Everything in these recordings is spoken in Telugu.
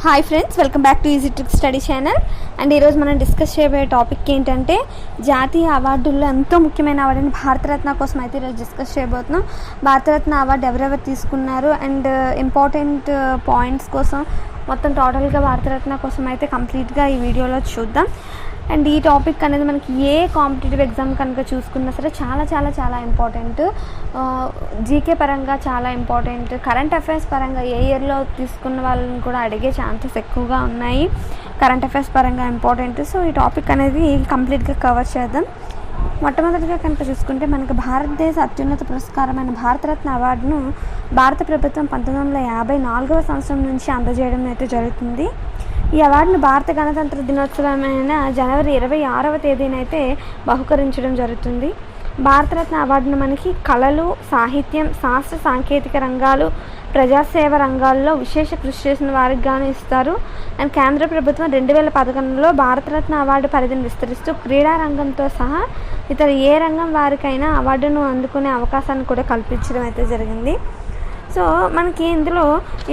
Hi friends, welcome back to easy tricks study channel. And ఈరోజు మనం డిస్కస్ చేయబోయే టాపిక్ ఏంటంటే జాతీయ అవార్డుల్లో ఎంతో ముఖ్యమైన అవార్డుని భారతరత్న కోసం అయితే ఈరోజు డిస్కస్ చేయబోతున్నాం. భారతరత్న అవార్డు ఎవరెవరు తీసుకున్నారు అండ్ ఇంపార్టెంట్ పాయింట్స్ కోసం మొత్తం టోటల్గా భారతరత్న కోసం అయితే కంప్లీట్గా ఈ వీడియోలో చూద్దాం. అండ్ ఈ టాపిక్ అనేది మనకి ఏ కాంపిటేటివ్ ఎగ్జామ్ కనుక చూసుకున్నా సరే చాలా చాలా చాలా ఇంపార్టెంట్. జీకే పరంగా చాలా ఇంపార్టెంట్, కరెంట్ అఫైర్స్ పరంగా ఏ ఇయర్లో తీసుకున్న వాళ్ళని కూడా అడిగే ఛాన్సెస్ ఎక్కువగా ఉన్నాయి. కరెంట్ అఫైర్స్ పరంగా ఇంపార్టెంట్. సో ఈ టాపిక్ అనేది కంప్లీట్గా కవర్ చేద్దాం. మొట్టమొదటిగా కనుక చూసుకుంటే మనకు భారతదేశ అత్యున్నత పురస్కారమైన భారతరత్న అవార్డును భారత ప్రభుత్వం 1954వ సంవత్సరం నుంచి అందజేయడం అయితే జరుగుతుంది. ఈ అవార్డును భారత గణతంత్ర దినోత్సవమైన జనవరి 26వ తేదీనైతే బహుకరించడం జరుగుతుంది. భారతరత్న అవార్డును మనకి కళలు, సాహిత్యం, శాస్త్ర సాంకేతిక రంగాలు, ప్రజాసేవ రంగాల్లో విశేష కృషి చేసిన వారికి గాను ఇస్తారు. అండ్ కేంద్ర ప్రభుత్వం 2011లో భారతరత్న అవార్డు పరిధిని విస్తరిస్తూ క్రీడా రంగంతో సహా ఇతర ఏ రంగం వారికైనా అవార్డును అందుకునే అవకాశాన్ని కూడా కల్పించడం అయితే జరిగింది. సో మనకి ఇందులో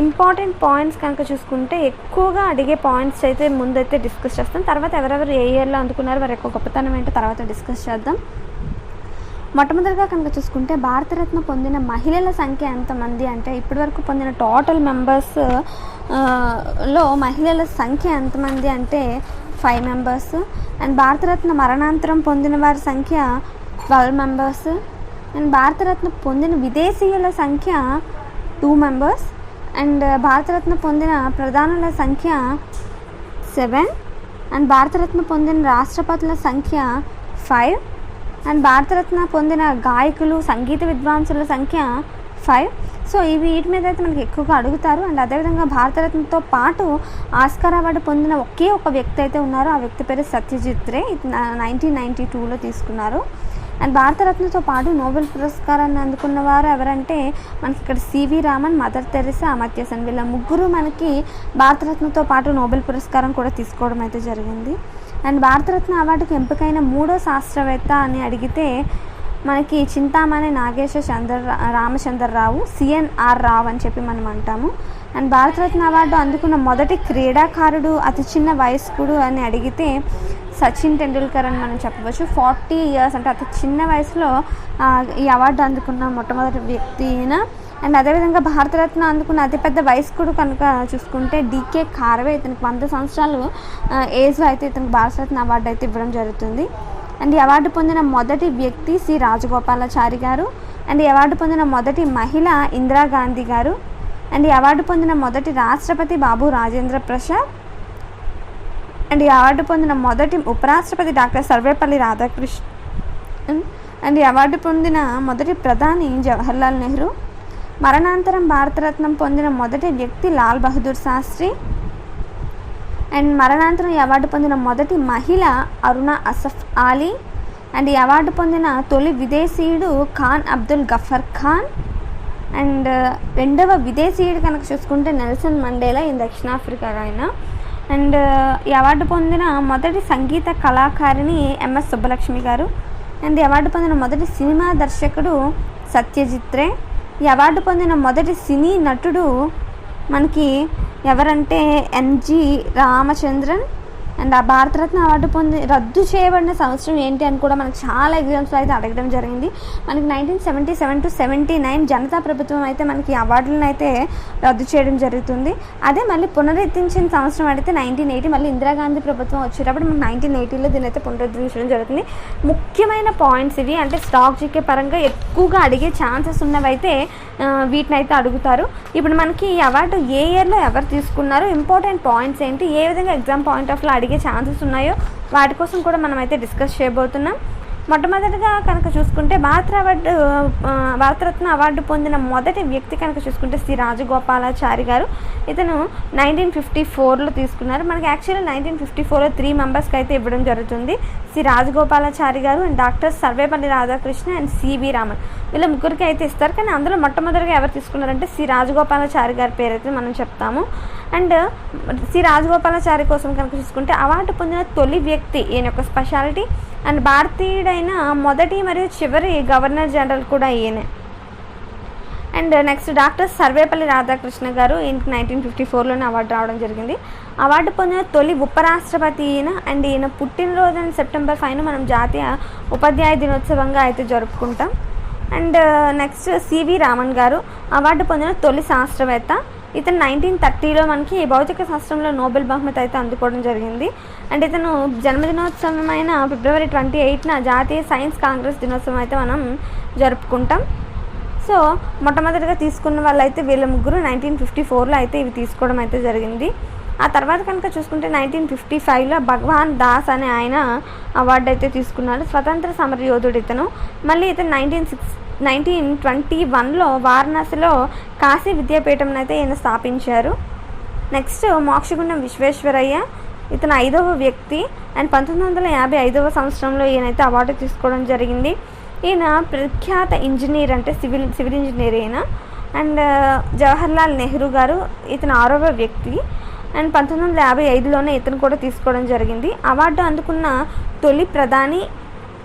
ఇంపార్టెంట్ పాయింట్స్ కనుక చూసుకుంటే ఎక్కువగా అడిగే పాయింట్స్ అయితే ముందైతే డిస్కస్ చేస్తాం. తర్వాత ఎవరెవరు ఏ ఇయర్లో అందుకున్నారు వారి యొక్క గొప్పతనం ఏంటో తర్వాత డిస్కస్ చేద్దాం. మొట్టమొదటిగా కనుక చూసుకుంటే భారతరత్న పొందిన మహిళల సంఖ్య ఎంతమంది అంటే ఇప్పటివరకు పొందిన టోటల్ మెంబర్స్ లో మహిళల సంఖ్య ఎంతమంది అంటే 5 మెంబర్స్. అండ్ భారతరత్న మరణాంతరం పొందిన వారి సంఖ్య 12 మెంబర్స్. అండ్ భారతరత్న పొందిన విదేశీయుల సంఖ్య 2 మెంబర్స్. అండ్ భారతరత్న పొందిన ప్రధానుల సంఖ్య 7. అండ్ భారతరత్న పొందిన రాష్ట్రపతుల సంఖ్య 5. అండ్ భారతరత్న పొందిన గాయకులు, సంగీత విద్వాంసుల సంఖ్య 5. సో వీటి మీద అయితే మనకి ఎక్కువగా అడుగుతారు. అండ్ అదేవిధంగా భారతరత్నతో పాటు ఆస్కార్ అవార్డు పొందిన ఒకే ఒక వ్యక్తి అయితే ఉన్నారు. ఆ వ్యక్తి పేరు సత్యజిత్ రే. 1992లో తీసుకున్నారు. అండ్ భారతరత్నతో పాటు నోబెల్ పురస్కారాన్ని అందుకున్న వారు ఎవరంటే మనకి ఇక్కడ CV Raman, Mother Teresa, Amartya Sen వీళ్ళ ముగ్గురు మనకి భారతరత్నతో పాటు నోబెల్ పురస్కారం కూడా తీసుకోవడం అయితే జరిగింది. అండ్ భారతరత్న అవార్డుకు ఎంపికైన 3వ శాస్త్రవేత్త అని అడిగితే మనకి చింతామణి నాగేశ్వర రామచంద్రరావు, సిఎన్ఆర్ రావు అని చెప్పి మనం అంటాము. అండ్ భారతరత్న అవార్డు అందుకున్న మొదటి క్రీడాకారుడు, అతి చిన్న వయస్కుడు అని అడిగితే సచిన్ టెండూల్కర్ అని మనం చెప్పవచ్చు. 40 years అంటే అతి చిన్న వయసులో ఈ అవార్డు అందుకున్న మొట్టమొదటి వ్యక్తి ఈయన. అండ్ అదేవిధంగా భారతరత్న అందుకున్న అతిపెద్ద వయస్కుడు కనుక చూసుకుంటే డికే కార్వే. ఇతనికి 100 సంవత్సరాలు ఏజ్లో అయితే ఇతనికి భారతరత్న అవార్డు అయితే ఇవ్వడం జరుగుతుంది. అండ్ ఈ అవార్డు పొందిన మొదటి వ్యక్తి సి రాజగోపాలాచారి గారు. అండ్ ఈ అవార్డు పొందిన మొదటి మహిళ ఇందిరాగాంధీ గారు. అండ్ ఈ అవార్డు పొందిన మొదటి రాష్ట్రపతి బాబు రాజేంద్ర ప్రసాద్. అండ్ ఈ అవార్డు పొందిన మొదటి ఉపరాష్ట్రపతి డాక్టర్ సర్వేపల్లి రాధాకృష్ణన్. అండ్ ఈ అవార్డు పొందిన మొదటి ప్రధాని జవహర్లాల్ నెహ్రూ. మరణాంతరం భారతరత్నం పొందిన మొదటి వ్యక్తి లాల్ బహదూర్ శాస్త్రి. అండ్ మరణాంతరం ఈ అవార్డు పొందిన మొదటి మహిళ అరుణ అసఫ్ ఆలీ. అండ్ ఈ అవార్డు పొందిన తొలి విదేశీయుడు ఖాన్ అబ్దుల్ గఫర్ ఖాన్. అండ్ రెండవ విదేశీయుడు కనుక చూసుకుంటే నెల్సన్ మండేలా, ఈ దక్షిణాఫ్రికా ఆయన. అండ్ ఈ అవార్డు పొందిన మొదటి సంగీత కళాకారిణి ఎంఎస్ సుబ్బలక్ష్మి గారు. అండ్ ఈ అవార్డు పొందిన మొదటి సినిమా దర్శకుడు సత్యజిత్ రే. ఈ అవార్డు పొందిన మొదటి సినీ నటుడు మనకి ఎవరంటే ఎన్జి రామచంద్రన్. అండ్ ఆ భారతరత్న అవార్డు రద్దు చేయబడిన సంవత్సరం ఏంటి అని కూడా మనకు చాలా ఎగ్జామ్స్లో అయితే అడగడం జరిగింది. మనకి 1977 to 79 జనతా ప్రభుత్వం అయితే మనకి అవార్డులను అయితే రద్దు చేయడం జరుగుతుంది. అదే మళ్ళీ పునరుద్ధరించిన సంవత్సరం అడిగితే 1980 మళ్ళీ ఇందిరాగాంధీ ప్రభుత్వం వచ్చేటప్పుడు మనకి 1980లో దీని అయితే పునరుద్ధరించడం జరుగుతుంది. ముఖ్యమైన పాయింట్స్ ఇవి. అంటే స్టాక్ జీకే పరంగా ఎక్కువగా అడిగే ఛాన్సెస్ ఉన్నవైతే వీటిని అయితే అడుగుతారు. ఇప్పుడు మనకి ఈ అవార్డు ఏ ఇయర్లో ఎవరు తీసుకున్నారు, ఇంపార్టెంట్ పాయింట్స్ ఏంటి, ఏ విధంగా ఎగ్జామ్ పాయింట్ ఆఫ్ అడిగే ఛాన్సెస్ ఉన్నాయో వాటి కోసం కూడా మనం అయితే డిస్కస్ చేయబోతున్నాం. మొట్టమొదటిగా కనుక చూసుకుంటే భారతరత్న అవార్డు పొందిన మొదటి వ్యక్తి కనుక చూసుకుంటే శ్రీ రాజగోపాలాచారి గారు. ఇతను 1954లో తీసుకున్నారు. మనకి యాక్చువల్లీ 1954లో 3 మెంబర్స్కి అయితే ఇవ్వడం జరుగుతుంది. శ్రీ రాజగోపాలాచారి గారు and doctor Sarvepalli Radhakrishna and C V Raman వీళ్ళ ముగ్గురికి అయితే ఇస్తారు. కానీ అందులో మొట్టమొదటిగా ఎవరు తీసుకున్నారంటే శ్రీ రాజగోపాలాచారి గారి పేరు అయితే మనం చెప్తాము. అండ్ శ్రీ రాజగోపాలాచారి కోసం కనుక చూసుకుంటే అవార్డు పొందిన తొలి వ్యక్తి, ఈయన యొక్క స్పెషాలిటీ. అండ్ భారతీయుడైన మొదటి మరియు చివరి గవర్నర్ జనరల్ కూడా ఈయనే. And next doctor Sarvepalli Radhakrishna గారు, ఈయనకి 1954లోనే అవార్డు రావడం జరిగింది. అవార్డు పొందిన తొలి ఉపరాష్ట్రపతి ఈయన. అండ్ ఈయన పుట్టినరోజు సెప్టెంబర్ 5న మనం జాతీయ ఉపాధ్యాయ దినోత్సవంగా అయితే జరుపుకుంటాం. అండ్ నెక్స్ట్ సివి రామన్ గారు, అవార్డు పొందిన తొలి శాస్త్రవేత్త. ఇతను 1930లో మనకి భౌతిక శాస్త్రంలో నోబెల్ బహుమతి అయితే అందుకోవడం జరిగింది. అండ్ ఇతను జన్మదినోత్సవమైన ఫిబ్రవరి 28న జాతీయ సైన్స్ కాంగ్రెస్ దినోత్సవం అయితే మనం జరుపుకుంటాం. సో మొట్టమొదటిగా తీసుకున్న వాళ్ళైతే వీళ్ళ ముగ్గురు 1954లో అయితే ఇవి తీసుకోవడం అయితే జరిగింది. ఆ తర్వాత కనుక చూసుకుంటే 1955లో భగవాన్ దాస్ అనే ఆయన అవార్డు అయితే తీసుకున్నాడు. స్వతంత్ర సమరయోధుడు ఇతను. మళ్ళీ ఇతను 1921లో వారణాసిలో కాశీ విద్యాపీఠం అయితే ఈయన స్థాపించారు. నెక్స్ట్ మోక్షగుండం విశ్వేశ్వరయ్య, ఇతను 5వ వ్యక్తి. అండ్ 1955వ సంవత్సరంలో ఈయనైతే అవార్డు తీసుకోవడం జరిగింది. ఈయన ప్రఖ్యాత ఇంజనీర్, అంటే సివిల్ ఇంజనీర్ ఈయన. అండ్ జవహర్లాల్ నెహ్రూ గారు, ఇతను 6వ వ్యక్తి. అండ్ 1955లోనే ఇతను కూడా తీసుకోవడం జరిగింది. అవార్డు అందుకున్న తొలి ప్రధాని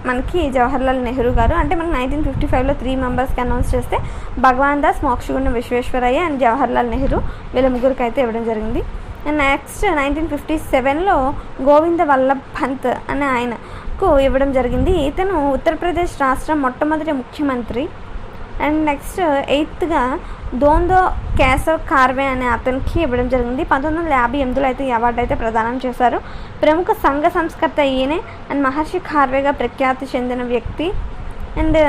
మనకి జవహర్లాల్ నెహ్రూ గారు. అంటే మనకి 1955లో 3 మెంబర్స్కి అనౌన్స్ చేస్తే భగవాన్ దాస్, మోక్షగుండం విశ్వేశ్వరయ్య అండ్ జవహర్లాల్ నెహ్రూ వీళ్ళ ముగ్గురికి అయితే ఇవ్వడం జరిగింది. అండ్ నెక్స్ట్ 1957లో గోవింద వల్లభ్ పంత్ అనే ఆయనకు ఇవ్వడం జరిగింది. ఇతను ఉత్తరప్రదేశ్ రాష్ట్రం మొట్టమొదటి ముఖ్యమంత్రి. అండ్ నెక్స్ట్ 8గా దోందో కేశవ్ కార్వే అనే అతనికి ఇవ్వడం జరిగింది. 1958లో అయితే ఈ అవార్డు అయితే ప్రదానం చేశారు. ప్రముఖ సంఘ సంస్కర్త ఈయనే. అండ్ మహర్షి కార్వేగా ప్రఖ్యాతి చెందిన వ్యక్తి. అండ్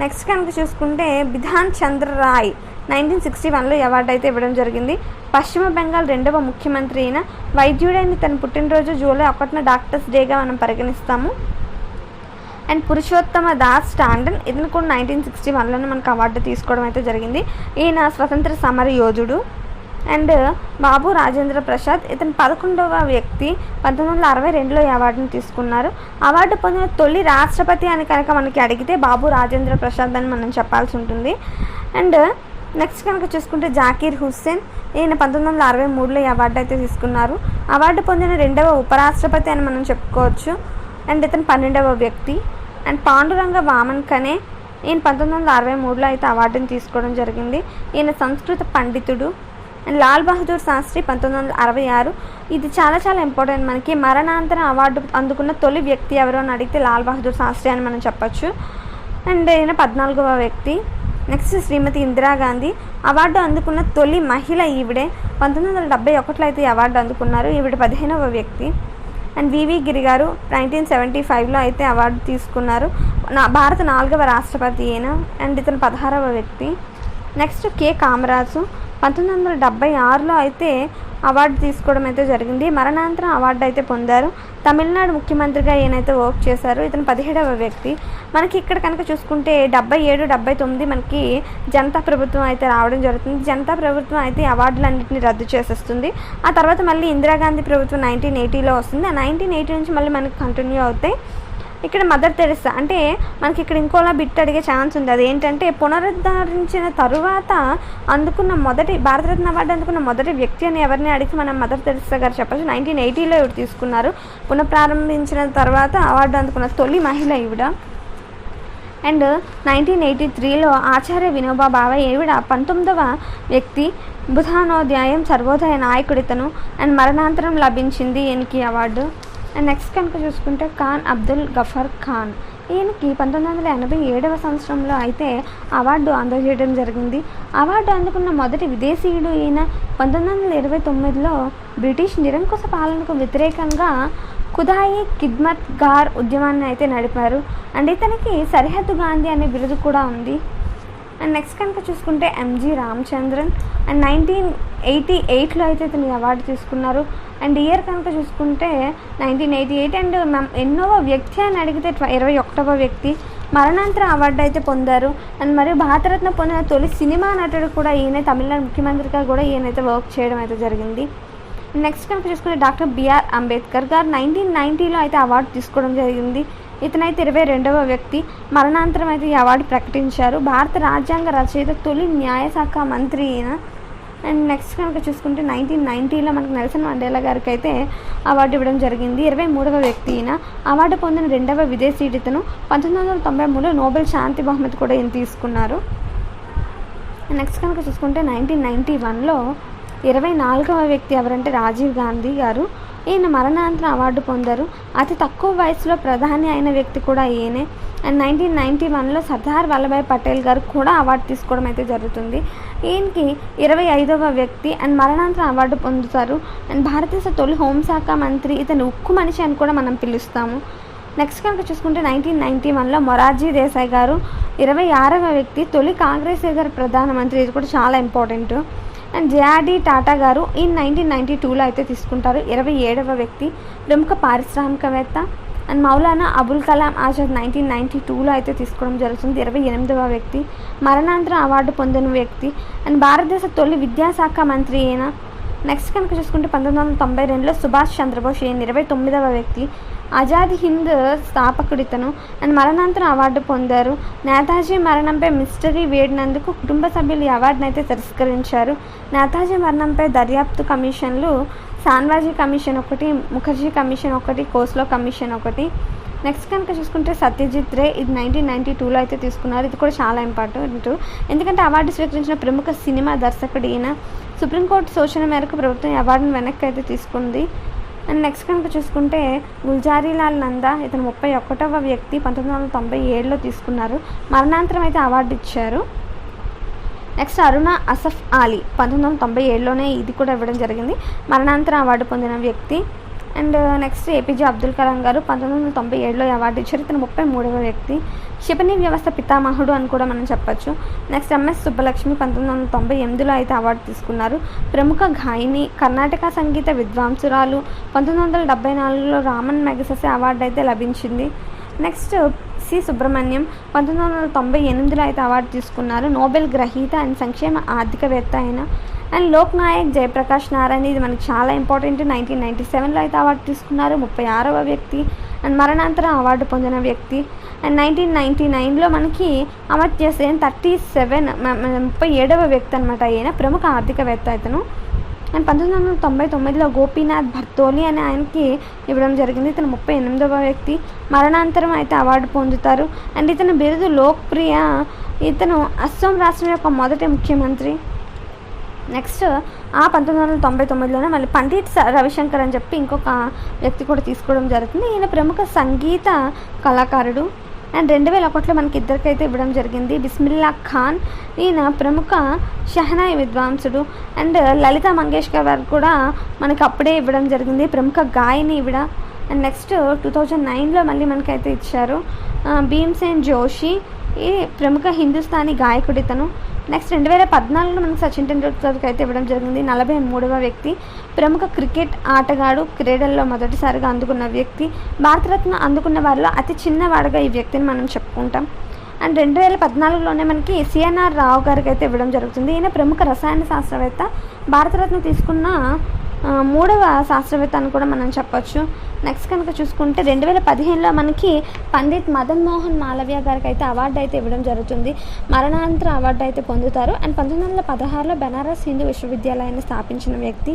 నెక్స్ట్ కనుక చూసుకుంటే బిధాన్ చంద్ర రాయ్ 1961లో ఈ అవార్డు అయితే ఇవ్వడం జరిగింది. పశ్చిమ బెంగాల్ 2వ ముఖ్యమంత్రి అయిన వైద్యుడైన తన పుట్టినరోజు జూలై 1న డాక్టర్స్ డేగా మనం పరిగణిస్తాము. అండ్ పురుషోత్తమ దాస్ టాండన్, ఇతను కూడా 1961లోనే మనకు అవార్డు తీసుకోవడం అయితే జరిగింది. ఈయన స్వతంత్ర సమర యోధుడు. అండ్ బాబు రాజేంద్ర ప్రసాద్, ఇతను 11వ వ్యక్తి. 1962లో ఈ అవార్డును తీసుకున్నారు. అవార్డు పొందిన తొలి రాష్ట్రపతి అని కనుక మనకి అడిగితే బాబు రాజేంద్ర ప్రసాద్ అని మనం చెప్పాల్సి ఉంటుంది. అండ్ నెక్స్ట్ కనుక చూసుకుంటే జాకీర్ హుస్సేన్, ఈయన 1963లో ఈ అవార్డు అయితే తీసుకున్నారు. అవార్డు పొందిన 2వ ఉపరాష్ట్రపతి అని మనం చెప్పుకోవచ్చు. అండ్ ఇతను 12వ వ్యక్తి. అండ్ పాండురంగ వామన్ కనే, ఈయన 1963లో అయితే అవార్డుని తీసుకోవడం జరిగింది. ఈయన సంస్కృత పండితుడు. అండ్ లాల్ బహదూర్ శాస్త్రి 1966. ఇది చాలా చాలా ఇంపార్టెంట్. మనకి మరణాంతరం అవార్డు అందుకున్న తొలి వ్యక్తి ఎవరు అని అడిగితే లాల్ బహదూర్ శాస్త్రి అని మనం చెప్పచ్చు. అండ్ ఈయన 14వ వ్యక్తి. నెక్స్ట్ శ్రీమతి ఇందిరాగాంధీ, అవార్డు అందుకున్న తొలి మహిళ ఈవిడే. 1971లో అయితే ఈ అవార్డు అందుకున్నారు. ఈవిడ 15వ వ్యక్తి. అండ్ వివి గిరి గారు 1975లో అయితే అవార్డు తీసుకున్నారు. భారత 4వ రాష్ట్రపతి ఈయన. అండ్ ఇతను 16వ వ్యక్తి. నెక్స్ట్ కె కామరాజు 1976లో అయితే అవార్డు తీసుకోవడం అయితే జరిగింది. మరణాంతరం అవార్డు అయితే పొందారు. తమిళనాడు ముఖ్యమంత్రిగా ఈయనైతే వర్క్ చేశారు. ఇతను 17వ వ్యక్తి. మనకి ఇక్కడ కనుక చూసుకుంటే 77, 79 మనకి జనతా ప్రభుత్వం అయితే రావడం జరుగుతుంది. జనతా ప్రభుత్వం అయితే అవార్డులన్నింటినీ రద్దు చేసేస్తుంది. ఆ తర్వాత మళ్ళీ ఇందిరాగాంధీ ప్రభుత్వం 1980లో వస్తుంది. ఆ 1980 నుంచి మళ్ళీ మనకి కంటిన్యూ అవుతాయి. ఇక్కడ మదర్ తెరెసా, అంటే మనకి ఇక్కడ ఇంకోలా బిట్ అడిగే ఛాన్స్ ఉంది. అదేంటంటే పునరుద్ధరించిన తరువాత అందుకున్న మొదటి భారతరత్న అవార్డు అందుకున్న మొదటి వ్యక్తి అని ఎవరిని అడిగి మనం మదర్ తెరెసా గారు చెప్పచ్చు. 1980లో ఇవి తీసుకున్నారు. పునఃప్రారంభించిన తర్వాత అవార్డు అందుకున్న తొలి మహిళ ఈవిడ. అండ్ 1983లో ఆచార్య వినోబా భావే, ఈవిడ 19వ వ్యక్తి. బుధానోదయం సర్వోదయ నాయకుడితను. అండ్ మరణాంతరం లభించింది ఈయనకి అవార్డు. అండ్ నెక్స్ట్ కనుక చూసుకుంటే ఖాన్ అబ్దుల్ గఫర్ ఖాన్, ఈయనకి 1987వ సంవత్సరంలో అయితే అవార్డు అందజేయడం జరిగింది. అవార్డు అందుకున్న మొదటి విదేశీయుడు ఈయన. 1929లో బ్రిటిష్ నిరంకుశ పాలనకు వ్యతిరేకంగా ఖుదాయి ఖిద్మత్ గార్ ఉద్యమాన్ని అయితే నడిపారు. అండ్ ఇతనికి సరిహద్దు గాంధీ అనే బిరుదు కూడా ఉంది. అండ్ నెక్స్ట్ కనుక చూసుకుంటే ఎంజి రామచంద్రన్. అండ్ 1988లో అయితే ఇతను అవార్డు తీసుకున్నారు. అండ్ ఇయర్ కనుక చూసుకుంటే 1988. అండ్ ఎన్నోవ వ్యక్తి అని అడిగితే 21వ వ్యక్తి. మరణాంతర అవార్డు అయితే పొందారు. అండ్ మరియు భారతరత్న పొందిన తొలి సినిమా నటుడు కూడా ఈయన. తమిళనాడు ముఖ్యమంత్రిగా కూడా ఈయనైతే వర్క్ చేయడం అయితే జరిగింది. నెక్స్ట్ కనుక చూసుకుంటే డాక్టర్ బిఆర్ అంబేద్కర్ గారు 1990లో అయితే అవార్డు తీసుకోవడం జరిగింది. ఇతనైతే 22వ వ్యక్తి. మరణాంతరం అయితే ఈ అవార్డు ప్రకటించారు. భారత రాజ్యాంగ రచయిత, తొలి న్యాయశాఖ మంత్రి ఈయన. అండ్ నెక్స్ట్ కనుక చూసుకుంటే 1990లో మనకు నెల్సన్ మండేలా గారికి అయితే అవార్డు ఇవ్వడం జరిగింది. 23వ వ్యక్తి ఈయన. అవార్డు పొందిన 2వ విదేశీయుడు ఇతను. 1993లో నోబెల్ శాంతి బహుమతి కూడా ఈయన తీసుకున్నారు. నెక్స్ట్ కనుక చూసుకుంటే 1991లో 24వ వ్యక్తి ఎవరంటే రాజీవ్ గాంధీ గారు. ఈయన మరణాంతరం అవార్డు పొందారు. అతి తక్కువ వయసులో ప్రధాని అయిన వ్యక్తి కూడా ఈయనే. అండ్ 1991లో సర్దార్ వల్లభాయ్ పటేల్ గారు కూడా అవార్డు తీసుకోవడం అయితే జరుగుతుంది. ఈయనకి 25వ వ్యక్తి అండ్ మరణాంతరం అవార్డు పొందుతారు. అండ్ భారతదేశ తొలి హోంశాఖ మంత్రి, ఇతను ఉక్కు మనిషి అని కూడా మనం పిలుస్తాము. నెక్స్ట్ కనుక చూసుకుంటే 1991లో మొరార్జీ దేశాయ్ గారు 26వ వ్యక్తి, తొలి కాంగ్రెసేతర ప్రధానమంత్రి. ఇది కూడా చాలా ఇంపార్టెంట్. అండ్ జేఆర్డీ టాటా గారు ఈ 1992లో అయితే తీసుకుంటారు, 27వ వ్యక్తి, ప్రముఖ పారిశ్రామికవేత్త. అండ్ మౌలానా అబుల్ కలాం ఆజాద్ 1992లో అయితే తీసుకోవడం జరుగుతుంది, 28వ వ్యక్తి, మరణాంతరం అవార్డు పొందిన వ్యక్తి. అండ్ భారతదేశ తొలి విద్యాశాఖ మంత్రి అయిన. నెక్స్ట్ కనుక చూసుకుంటే 1992లో సుభాష్ చంద్రబోస్, ఈయన 29వ వ్యక్తి, ఆజాద్ హింద్ స్థాపకుడు ఇతను. అండ్ మరణాంతరం అవార్డు పొందారు. నేతాజీ మరణంపై మిస్టరీ వేడినందుకు కుటుంబ సభ్యులు ఈ అవార్డును అయితే తిరస్కరించారు. నేతాజీ మరణంపై దర్యాప్తు కమిషన్లు సాన్వాజీ కమిషన్ ఒకటి, ముఖర్జీ కమిషన్ ఒకటి, కోస్లో కమిషన్ ఒకటి. నెక్స్ట్ కనుక చూసుకుంటే సత్యజిత్ రే, ఇది 1992లో అయితే తీసుకున్నారు. ఇది కూడా చాలా ఇంపార్టెంట్, ఎందుకంటే అవార్డు స్వీకరించిన ప్రముఖ సినిమా దర్శకుడు ఈయన. సుప్రీంకోర్టు సూచన మేరకు ప్రభుత్వం ఈ అవార్డును వెనక్కి అయితే తీసుకుంది. అండ్ నెక్స్ట్ కనుక చూసుకుంటే గుల్జారీలాల్ నందా, ఇతను 31వ వ్యక్తి, 1997లో తీసుకున్నారు. మరణాంతరం అయితే అవార్డు ఇచ్చారు. నెక్స్ట్ అరుణ అసఫ్ అలీ, 1997లోనే ఇది కూడా ఇవ్వడం జరిగింది, మరణాంతరం అవార్డు పొందిన వ్యక్తి. And next APJ Abdul Kalam గారు 1997లో అవార్డు ఇచ్చారు, ఇతను 33వ వ్యక్తి, క్షిపణి వ్యవస్థ పితామహుడు అని కూడా మనం చెప్పచ్చు. నెక్స్ట్ ఎంఎస్ సుబ్బలక్ష్మి 1998లో అయితే అవార్డు తీసుకున్నారు, ప్రముఖ గాయని, కర్ణాటక సంగీత విద్వాంసురాలు. 1974లో రామన్ మెగసెసే అవార్డు అయితే లభించింది. నెక్స్ట్ సి సుబ్రహ్మణ్యం 1998లో అయితే అవార్డు తీసుకున్నారు, నోబెల్ గ్రహీత అండ్ సంక్షేమ ఆర్థికవేత్త అయిన. అండ్ లోక్ నాయక్ జయప్రకాష్ నారాయణ, ఇది మనకి చాలా ఇంపార్టెంట్, 1997లో అయితే అవార్డు తీసుకున్నారు, 36వ వ్యక్తి. అండ్ మరణాంతరం అవార్డు పొందిన వ్యక్తి. అండ్ 1999లో మనకి అమర్త్య సేన్ 37వ వ్యక్తి అనమాట, ఈయన ప్రముఖ ఆర్థికవేత్త ఇతను. అండ్ 1999లో గోపీనాథ్ భర్తోలి అని ఆయనకి ఇవ్వడం జరిగింది, ఇతను 38వ వ్యక్తి, మరణాంతరం అయితే అవార్డు పొందుతారు. అండ్ ఇతను బిరుదు లోక్ప్రియ, ఇతను అస్సాం రాష్ట్రం యొక్క మొదటి ముఖ్యమంత్రి. నెక్స్ట్ 1999లోనే మళ్ళీ పండిట్ రవిశంకర్ అని చెప్పి ఇంకొక వ్యక్తి కూడా తీసుకోవడం జరుగుతుంది, ఈయన ప్రముఖ సంగీత కళాకారుడు. అండ్ 2001లో మనకి ఇద్దరికైతే ఇవ్వడం జరిగింది, బిస్మిల్లా ఖాన్, ఈయన ప్రముఖ షహనాయి విద్వాంసుడు. అండ్ లలితా మంగేష్కర్ గారు కూడా మనకి అప్పుడే ఇవ్వడం జరిగింది, ప్రముఖ గాయని ఈవిడ. అండ్ నెక్స్ట్ 2009లో మళ్ళీ మనకైతే ఇచ్చారు భీమ్సేన్ జోషి, ఈ ప్రముఖ హిందుస్థానీ గాయకుడు ఇతను. నెక్స్ట్ 2014లో మనకి సచిన్ టెండూల్కర్కి అయితే ఇవ్వడం జరిగింది, 43వ వ్యక్తి, ప్రముఖ క్రికెట్ ఆటగాడు, క్రీడల్లో మొదటిసారిగా అందుకున్న వ్యక్తి. భారతరత్న అందుకున్న వారిలో అతి చిన్నవాడుగా ఈ వ్యక్తిని మనం చెప్పుకుంటాం. అండ్ 2014లోనే మనకి సిఎన్ఆర్ రావు గారికి అయితే ఇవ్వడం జరుగుతుంది, ఈయన ప్రముఖ రసాయన శాస్త్రవేత్త, భారతరత్న తీసుకున్న 3వ శాస్త్రవేత్త అని కూడా మనం చెప్పొచ్చు. నెక్స్ట్ కనుక చూసుకుంటే 2015లో మనకి పండిట్ మదన్ మోహన్ మాలవ్య గారికి అయితే అవార్డు అయితే ఇవ్వడం జరుగుతుంది, మరణాంతర అవార్డు అయితే పొందుతారు. అండ్ 1916లో బెనారస్ హిందూ విశ్వవిద్యాలయాన్ని స్థాపించిన వ్యక్తి.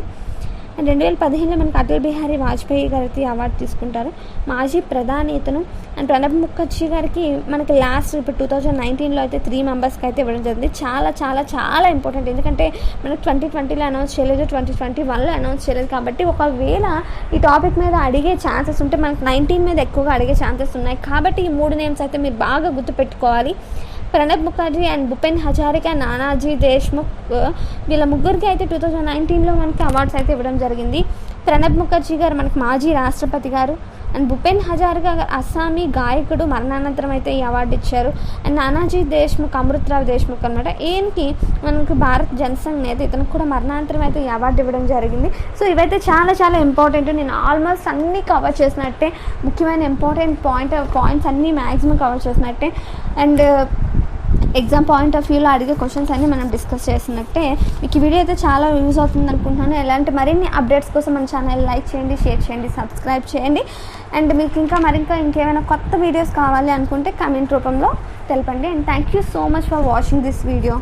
అండ్ 2015లో మనకి అటల్ బిహారీ వాజ్పేయి గారికి అవార్డు తీసుకుంటారు, మాజీ ప్రధాని ఇతను. అండ్ ప్రణబ్ ముఖర్జీ గారికి మనకి లాస్ట్ ఇప్పుడు 2019లో అయితే 3 మెంబర్స్కి అయితే ఇవ్వడం జరిగింది. చాలా చాలా చాలా ఇంపార్టెంట్, ఎందుకంటే మనకు 2020లో అనౌన్స్ చేయలేదు, 2021లో అనౌన్స్ చేయలేదు, కాబట్టి ఒకవేళ ఈ టాపిక్ మీద అడిగే ఛాన్సెస్ ఉంటే మనకి 19 మీద ఎక్కువగా అడిగే ఛాన్సెస్ ఉన్నాయి. కాబట్టి ఈ 3 నేమ్స్ అయితే మీరు బాగా గుర్తుపెట్టుకోవాలి, ప్రణబ్ ముఖర్జీ అండ్ భూపెన్ హజారికా, నానాజీ దేశ్ముఖ్, వీళ్ళ ముగ్గురికి అయితే 2019లో మనకి అవార్డ్స్ అయితే ఇవ్వడం జరిగింది. ప్రణబ్ ముఖర్జీ గారు మనకి మాజీ రాష్ట్రపతి గారు, అండ్ భూపెన్ హజారికా గారు అస్సామీ గాయకుడు, మరణానంతరం అయితే ఈ అవార్డు ఇచ్చారు. అండ్ నానాజీ దేశ్ముఖ్, అమృతరావు దేశ్ముఖ్ అనమాట, ఈయనకి మనకి భారత్ జనసంఘ్ నేత, ఇతనికి కూడా మరణానంతరం అయితే ఈ అవార్డు ఇవ్వడం జరిగింది. సో ఇవైతే చాలా చాలా ఇంపార్టెంట్, నేను ఆల్మోస్ట్ అన్నీ కవర్ చేసినట్టే, ముఖ్యమైన ఇంపార్టెంట్ పాయింట్స్ అన్నీ మ్యాక్సిమం కవర్ చేసినట్టే. అండ్ ఎగ్జామ్ పాయింట్ ఆఫ్ వ్యూలో అడిగే క్వశ్చన్స్ అన్నీ మనం డిస్కస్ చేసినట్టే. మీకు ఈ వీడియో అయితే చాలా యూజ్ అవుతుంది అనుకుంటున్నాను. ఎలాంటి మరిన్ని అప్డేట్స్ కోసం మన ఛానల్ లైక్ చేయండి, షేర్ చేయండి, సబ్స్క్రైబ్ చేయండి. అండ్ మీకు ఇంకేమైనా కొత్త వీడియోస్ కావాలి అనుకుంటే కామెంట్ రూపంలో తెలపండి. And thank you so much for watching this video.